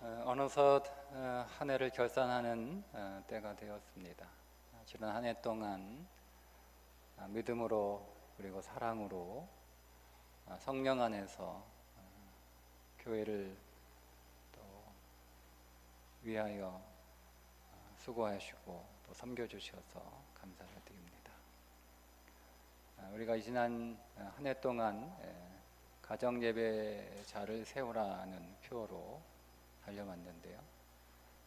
어느덧 한 해를 결산하는 때가 되었습니다. 지난 한 해 동안 믿음으로 그리고 사랑으로 성령 안에서 교회를 또 위하여 수고하시고 또 섬겨주셔서 감사를 드립니다. 우리가 지난 한 해 동안 가정예배자를 세우라는 표로 달려왔는데요.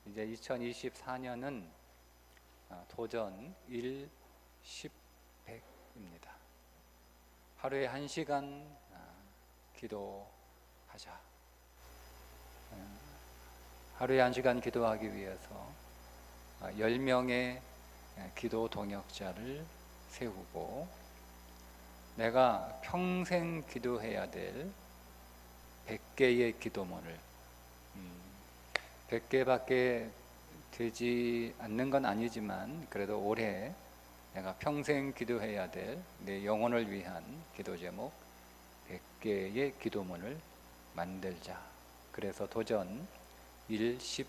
이제 2024년은 도전 1, 10, 100입니다. 하루에 1시간 기도하자. 하루에 1시간 기도하기 위해서 10명의 기도 동역자를 세우고 내가 평생 기도해야 될 100개의 기도문을 100개밖에 되지 않는 건 아니지만 그래도 올해 내가 평생 기도해야 될 내 영혼을 위한 기도 제목 100개의 기도문을 만들자. 그래서 도전 1, 10,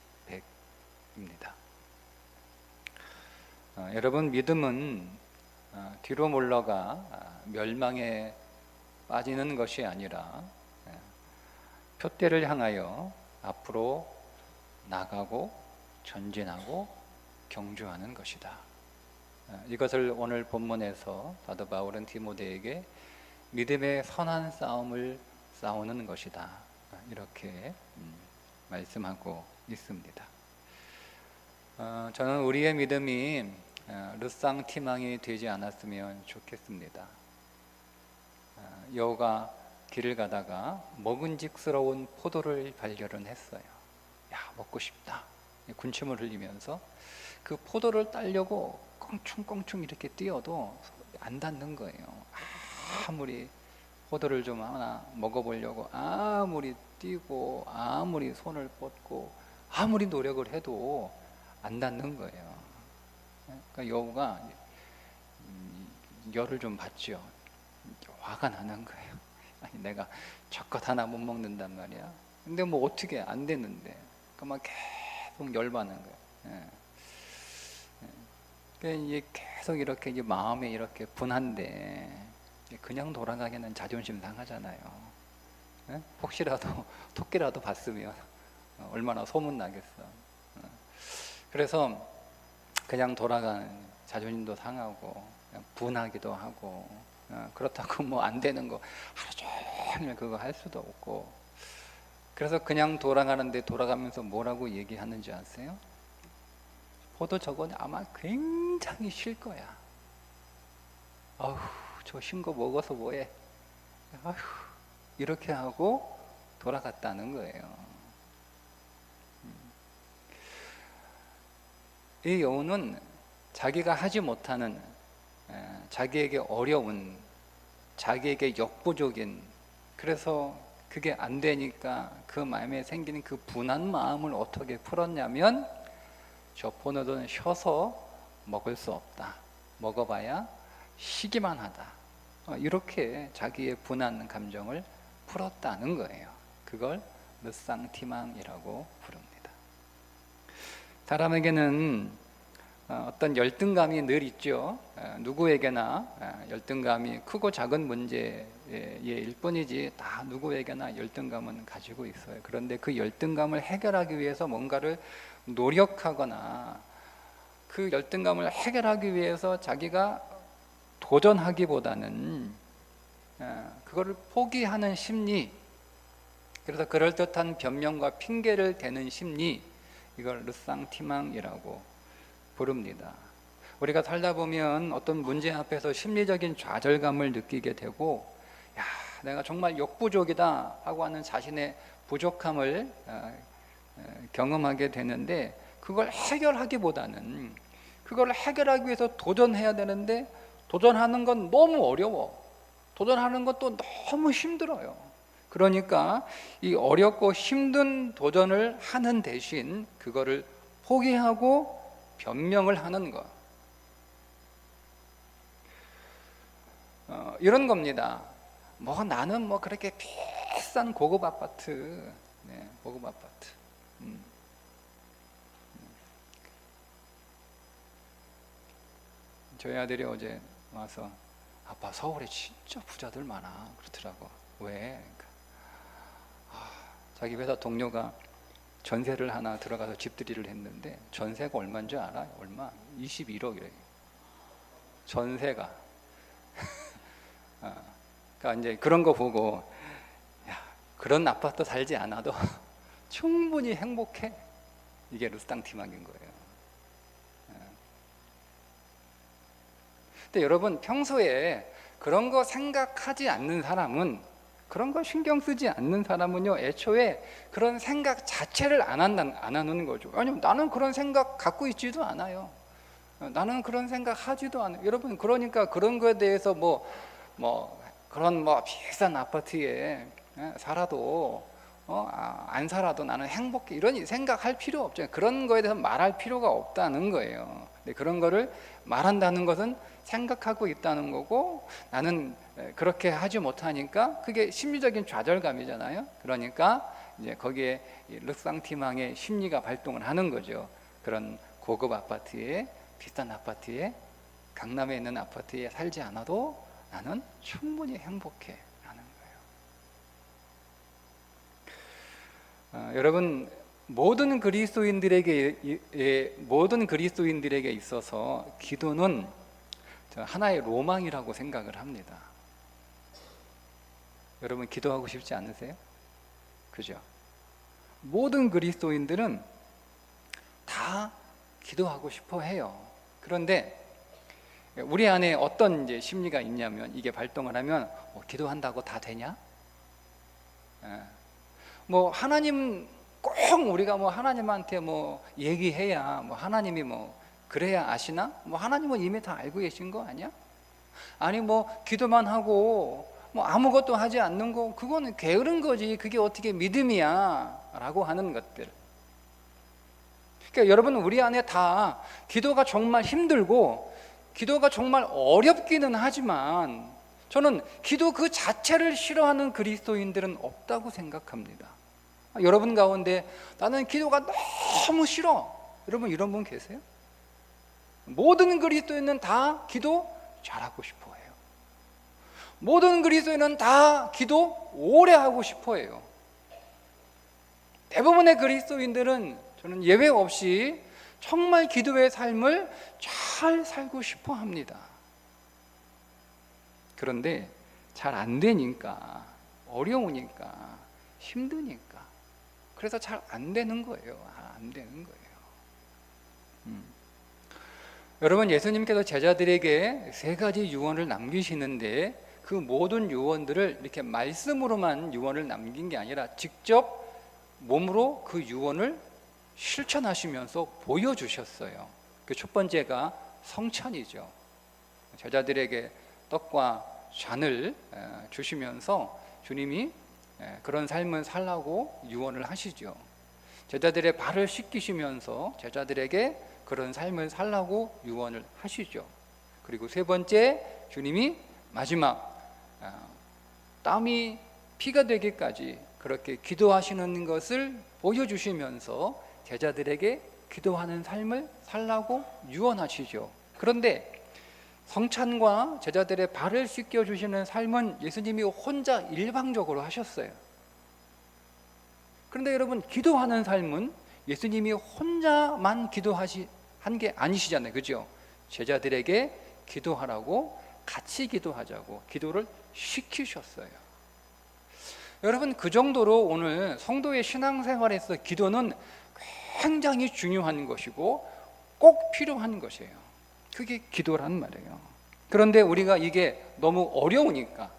100입니다. 여러분, 믿음은 뒤로 물러가 멸망에 빠지는 것이 아니라 표대를 향하여 앞으로 나가고 전진하고 경주하는 것이다. 이것을 오늘 본문에서 사도 바울은 디모데에게 믿음의 선한 싸움을 싸우는 것이다, 이렇게 말씀하고 있습니다. 저는 우리의 믿음이 르상티망이 되지 않았으면 좋겠습니다. 여우가 길을 가다가 먹은직스러운 포도를 발견을 했어요. 야, 먹고 싶다. 군침을 흘리면서 그 포도를 따려고 껑충껑충 이렇게 뛰어도 안 닿는 거예요. 아무리 포도를 좀 하나 먹어보려고 아무리 뛰고 아무리 손을 뻗고 아무리 노력을 해도 안 닿는 거예요. 그러니까 여우가 열을 좀 받죠. 화가 나는 거예요. 아니, 내가 저것 하나 못 먹는단 말이야. 근데 뭐 어떻게 안 되는데. 그러니까 막 계속 열받는 거예요. 그러니까 계속 이렇게 이제 마음에 이렇게 분한데 그냥 돌아가기는 자존심 상하잖아요. 혹시라도 토끼라도 봤으면 얼마나 소문 나겠어. 그래서 그냥 돌아가는 자존심도 상하고 그냥 분하기도 하고 그렇다고 뭐 안 되는 거 하루 종일 그거 할 수도 없고 그래서 그냥 돌아가는데 돌아가면서 뭐라고 얘기하는지 아세요? 포도 저건 아마 굉장히 쉴 거야. 아휴, 저 신 거 먹어서 뭐해? 아휴, 이렇게 하고 돌아갔다는 거예요. 이 여우는 자기가 하지 못하는, 자기에게 어려운, 자기에게 역부족인, 그래서 그게 안 되니까 그 마음에 생기는 그 분한 마음을 어떻게 풀었냐면 저 포도는 쉬어서 먹을 수 없다. 먹어봐야 시기만 하다. 이렇게 자기의 분한 감정을 풀었다는 거예요. 그걸 르상티망이라고 부릅니다. 사람에게는 어떤 열등감이 늘 있죠. 누구에게나 열등감이 크고 작은 문제일 뿐이지 다 누구에게나 열등감은 가지고 있어요. 그런데 그 열등감을 해결하기 위해서 뭔가를 노력하거나 그 열등감을 해결하기 위해서 자기가 도전하기보다는 그거를 포기하는 심리, 그래서 그럴듯한 변명과 핑계를 대는 심리, 이걸 르상티망이라고 부릅니다. 우리가 살다 보면 어떤 문제 앞에서 심리적인 좌절감을 느끼게 되고 야, 내가 정말 역부족이다 하고 하는 자신의 부족함을 경험하게 되는데 그걸 해결하기보다는 그걸 해결하기 위해서 도전해야 되는데 도전하는 건 너무 어려워. 도전하는 것도 너무 힘들어요. 그러니까 이 어렵고 힘든 도전을 하는 대신 그거를 포기하고 변명을 하는 것, 이런 겁니다. 뭐 나는 뭐 그렇게 비싼 고급 아파트, 고급 아파트 저희 아들이 어제 와서 아빠 서울에 진짜 부자들 많아 그러더라고. 왜? 자기 회사 동료가 전세를 하나 들어가서 집들이를 했는데 전세가 얼마인 줄 알아요? 얼마? 21억이래요. 전세가. 그러니까 이제 그런 거 보고 야, 그런 아파트 살지 않아도 충분히 행복해. 이게 르스탕티망인 거예요. 근데 여러분 평소에 그런 거 생각하지 않는 사람은, 그런 거 신경 쓰지 않는 사람은요, 애초에 그런 생각 자체를 안 하는 거죠. 아니면 나는 그런 생각 갖고 있지도 않아요. 나는 그런 생각 하지도 않아요. 여러분, 그러니까 그런 거에 대해서 그런 비싼 아파트에 살아도 안 살아도 나는 행복해, 이런 생각할 필요 없죠. 그런 거에 대해서 말할 필요가 없다는 거예요. 근데 그런 거를 말한다는 것은 생각하고 있다는 거고, 나는 그렇게 하지 못하니까 그게 심리적인 좌절감이잖아요. 그러니까 이제 거기에 르상티망의 심리가 발동을 하는 거죠. 그런 고급 아파트에, 비싼 아파트에, 강남에 있는 아파트에 살지 않아도 나는 충분히 행복해 라는 거예요. 여러분, 모든 그리스도인들에게 있어서 기도는 하나의 로망이라고 생각을 합니다. 여러분, 기도하고 싶지 않으세요? 그죠? 모든 그리스도인들은 다 기도하고 싶어 해요. 그런데 우리 안에 어떤 이제 심리가 있냐면, 이게 발동을 하면 기도한다고 다 되냐? 하나님 꼭 우리가 하나님한테 얘기해야 하나님이 그래야 아시나? 하나님은 이미 다 알고 계신 거 아니야? 아니 기도만 하고 아무것도 하지 않는 거, 그거는 게으른 거지. 그게 어떻게 믿음이야? 라고 하는 것들. 그러니까 여러분, 우리 안에 다 기도가 정말 힘들고 기도가 정말 어렵기는 하지만, 저는 기도 그 자체를 싫어하는 그리스도인들은 없다고 생각합니다. 여러분 가운데 나는 기도가 너무 싫어, 여러분 이런 분 계세요? 모든 그리스도인은 다 기도 잘하고 싶어 해요. 모든 그리스도인은 다 기도 오래 하고 싶어 해요. 대부분의 그리스도인들은, 저는 예외 없이 정말 기도의 삶을 잘 살고 싶어 합니다. 그런데 잘 안 되니까, 어려우니까, 힘드니까, 그래서 잘 안 되는 거예요. 안 되는 거예요. 여러분, 예수님께서 제자들에게 3가지 유언을 남기시는데, 그 모든 유언들을 이렇게 말씀으로만 유언을 남긴 게 아니라 직접 몸으로 그 유언을 실천하시면서 보여주셨어요. 그 첫 번째가 성찬이죠. 제자들에게 떡과 잔을 주시면서 주님이 그런 삶을 살라고 유언을 하시죠. 제자들의 발을 씻기시면서 제자들에게 그런 삶을 살라고 유언을 하시죠. 그리고 3번째, 주님이 마지막 땀이 피가 되기까지 그렇게 기도하시는 것을 보여주시면서 제자들에게 기도하는 삶을 살라고 유언하시죠. 그런데 성찬과 제자들의 발을 씻겨주시는 삶은 예수님이 혼자 일방적으로 하셨어요. 그런데 여러분, 기도하는 삶은 예수님이 혼자만 한 게 아니시잖아요. 그죠? 제자들에게 기도하라고, 같이 기도하자고 기도를 시키셨어요. 여러분, 그 정도로 오늘 성도의 신앙생활에서 기도는 굉장히 중요한 것이고 꼭 필요한 것이에요. 그게 기도란 말이에요. 그런데 우리가 이게 너무 어려우니까,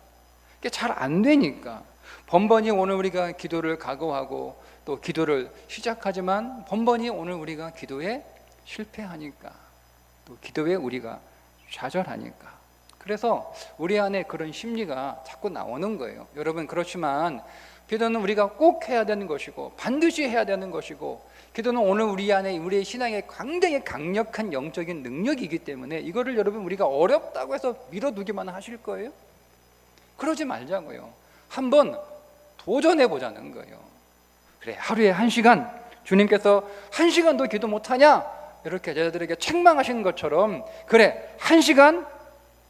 이게 잘 안 되니까 번번이 오늘 우리가 기도를 각오하고 또 기도를 시작하지만 번번이 오늘 우리가 기도에 실패하니까, 또 기도에 우리가 좌절하니까, 그래서 우리 안에 그런 심리가 자꾸 나오는 거예요. 여러분, 그렇지만 기도는 우리가 꼭 해야 되는 것이고 반드시 해야 되는 것이고, 기도는 오늘 우리 안에, 우리의 신앙에 굉장히 강력한 영적인 능력이기 때문에 이거를 여러분, 우리가 어렵다고 해서 밀어두기만 하실 거예요? 그러지 말자고요. 한번 도전해 보자는 거예요. 그래, 하루에 1시간 주님께서 1시간도 기도 못하냐? 이렇게 제자들에게 책망하신 것처럼, 그래, 1시간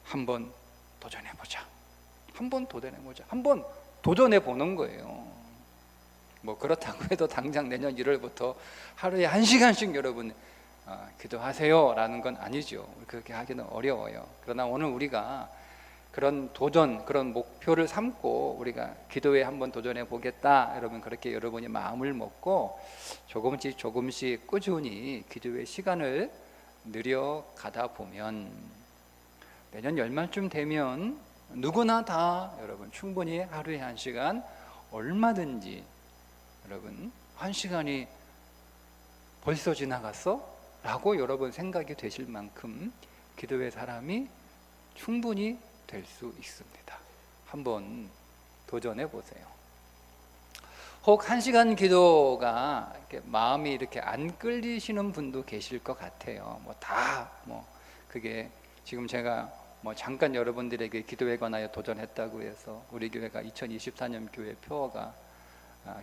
한번 도전해보자. 한번 도전해보자. 한번 도전해보는 거예요. 뭐 그렇다고 해도 당장 내년 1월부터 하루에 1시간씩 여러분 기도하세요 라는 건 아니죠. 그렇게 하기는 어려워요. 그러나 오늘 우리가 그런 도전, 그런 목표를 삼고 우리가 기도에 한번 도전해 보겠다, 여러분, 그렇게 여러분이 마음을 먹고 조금씩 꾸준히 기도의 시간을 늘려가다 보면 내년 연말쯤 되면 누구나 다 여러분 충분히 하루에 1시간, 얼마든지 여러분 1시간이 벌써 지나갔어? 라고 여러분 생각이 되실 만큼 기도의 사람이 충분히 될 수 있습니다. 한번 도전해 보세요. 혹 1시간 기도가 이렇게 마음이 이렇게 안 끌리시는 분도 계실 것 같아요. 그게 지금 제가 잠깐 여러분들에게 기도에 관하여 도전했다고 해서 우리 교회가 2024년 교회 표어가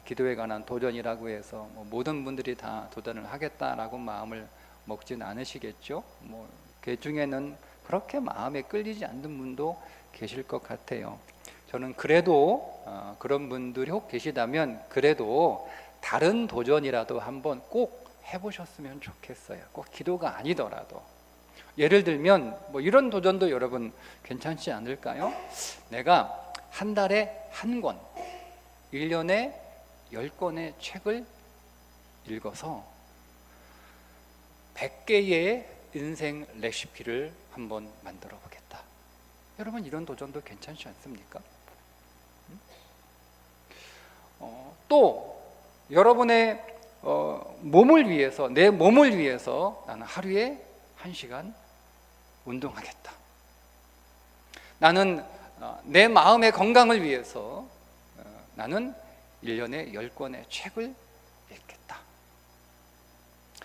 기도에 관한 도전이라고 해서 모든 분들이 다 도전을 하겠다라고 마음을 먹진 않으시겠죠. 그 중에는 그렇게 마음에 끌리지 않는 분도 계실 것 같아요. 저는 그래도 그런 분들이 혹 계시다면 그래도 다른 도전이라도 한번 꼭 해보셨으면 좋겠어요. 꼭 기도가 아니더라도. 예를 들면 이런 도전도 여러분 괜찮지 않을까요? 내가 한 달에 1권, 1년에 10권의 책을 읽어서 100개의 인생 레시피를 한번 만들어 보겠다. 여러분, 이런 도전도 괜찮지 않습니까? 또 여러분의 몸을 위해서, 내 몸을 위해서 나는 하루에 1시간 운동하겠다. 나는 내 마음의 건강을 위해서 나는 1년에 10권의 책을 읽겠다.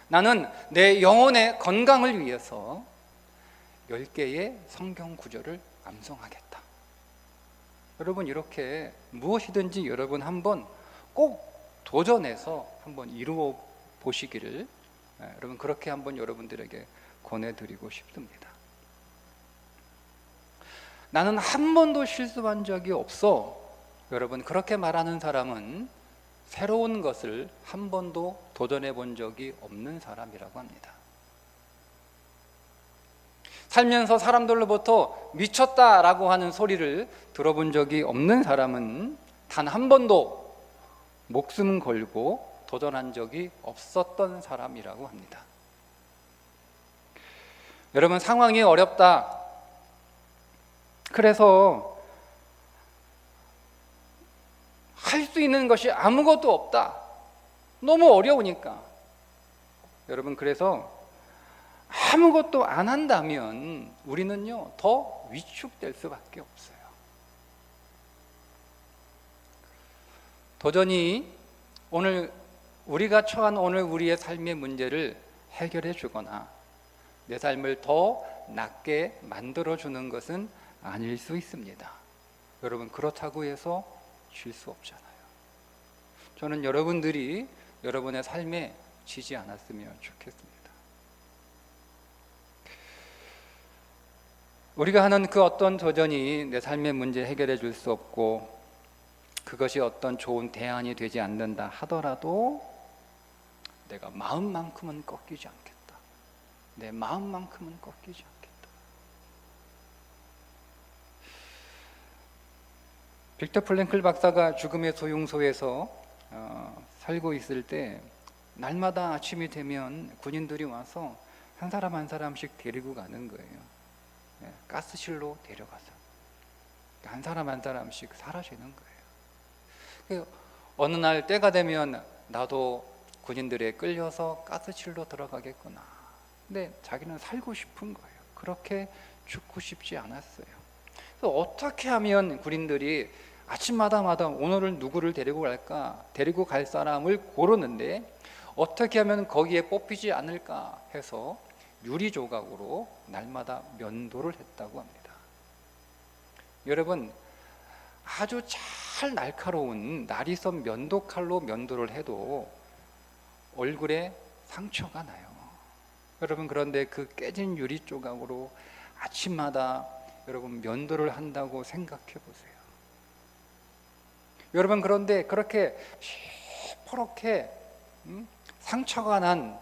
나는 내 영혼의 건강을 위해서 10개의 성경 구절을 암송하겠다. 여러분, 이렇게 무엇이든지 여러분 한번 꼭 도전해서 한번 이루어 보시기를 여러분 그렇게 한번 여러분들에게 권해드리고 싶습니다. 나는 한 번도 실수한 적이 없어. 여러분, 그렇게 말하는 사람은 새로운 것을 한 번도 도전해 본 적이 없는 사람이라고 합니다. 살면서 사람들로부터 미쳤다라고 하는 소리를 들어본 적이 없는 사람은 단 한 번도 목숨 걸고 도전한 적이 없었던 사람이라고 합니다. 여러분, 상황이 어렵다. 그래서 할 수 있는 것이 아무것도 없다. 너무 어려우니까. 여러분, 그래서 아무것도 안 한다면 우리는요 더 위축될 수밖에 없어요. 도전이 오늘 우리가 처한 오늘 우리의 삶의 문제를 해결해 주거나 내 삶을 더 낫게 만들어 주는 것은 아닐 수 있습니다. 여러분, 그렇다고 해서 질 수 없잖아요. 저는 여러분들이 여러분의 삶에 지지 않았으면 좋겠습니다. 우리가 하는 그 어떤 도전이 내 삶의 문제 해결해 줄 수 없고 그것이 어떤 좋은 대안이 되지 않는다 하더라도 내가 마음만큼은 꺾이지 않겠다. 내 마음만큼은 꺾이지 않겠다. 빅터 프랭클 박사가 죽음의 소용소에서 살고 있을 때 날마다 아침이 되면 군인들이 와서 한 사람 한 사람씩 데리고 가는 거예요. 가스실로 데려가서 한 사람 한 사람씩 사라지는 거예요. 어느 날 때가 되면 나도 군인들에 끌려서 가스실로 들어가겠구나. 근데 자기는 살고 싶은 거예요. 그렇게 죽고 싶지 않았어요. 그래서 어떻게 하면 군인들이 아침마다 오늘은 누구를 데리고 갈까? 데리고 갈 사람을 고르는데 어떻게 하면 거기에 뽑히지 않을까 해서 유리 조각으로 날마다 면도를 했다고 합니다. 여러분, 아주 잘 날카로운 날이선 면도칼로 면도를 해도 얼굴에 상처가 나요. 여러분, 그런데 그 깨진 유리 조각으로 아침마다 여러분 면도를 한다고 생각해 보세요. 여러분, 그런데 그렇게 시퍼렇게 상처가 난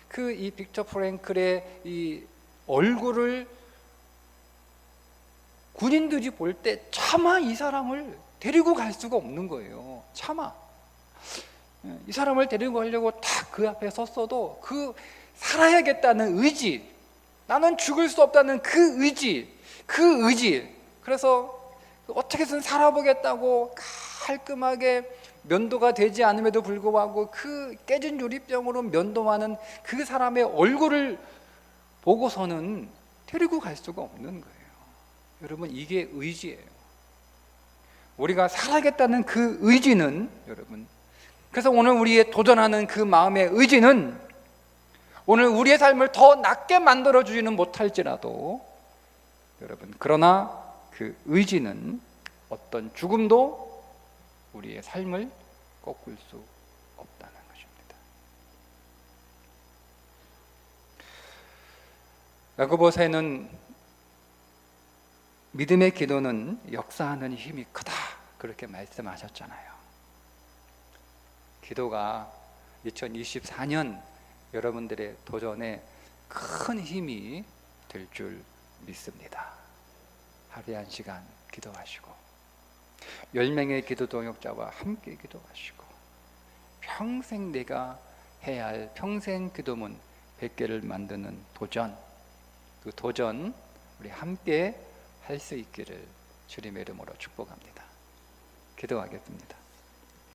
그 이 빅터 프랭클의 이 얼굴을 군인들이 볼 때 차마 이 사람을 데리고 갈 수가 없는 거예요. 차마 이 사람을 데리고 가려고 딱 그 앞에 섰어도 그 살아야겠다는 의지, 나는 죽을 수 없다는 그 의지, 그래서 어떻게든 살아보겠다고 깔끔하게 면도가 되지 않음에도 불구하고 그 깨진 유리병으로 면도하는 그 사람의 얼굴을 보고서는 데리고 갈 수가 없는 거예요. 여러분, 이게 의지예요. 우리가 살아야겠다는 그 의지는, 여러분, 그래서 오늘 우리의 도전하는 그 마음의 의지는 오늘 우리의 삶을 더 낫게 만들어 주지는 못할지라도, 여러분, 그러나 그 의지는 어떤 죽음도 우리의 삶을 꺾을 수 없다는 것입니다. 야고보서에는 믿음의 기도는 역사하는 힘이 크다, 그렇게 말씀하셨잖아요. 기도가 2024년 여러분들의 도전에 큰 힘이 될 줄 믿습니다. 하루에 1시간 기도하시고 10명의 기도 동역자와 함께 기도하시고 평생 내가 해야 할 평생 기도문 100개를 만드는 도전, 그 도전 우리 함께 할 수 있기를 주님의 이름으로 축복합니다. 기도하겠습니다.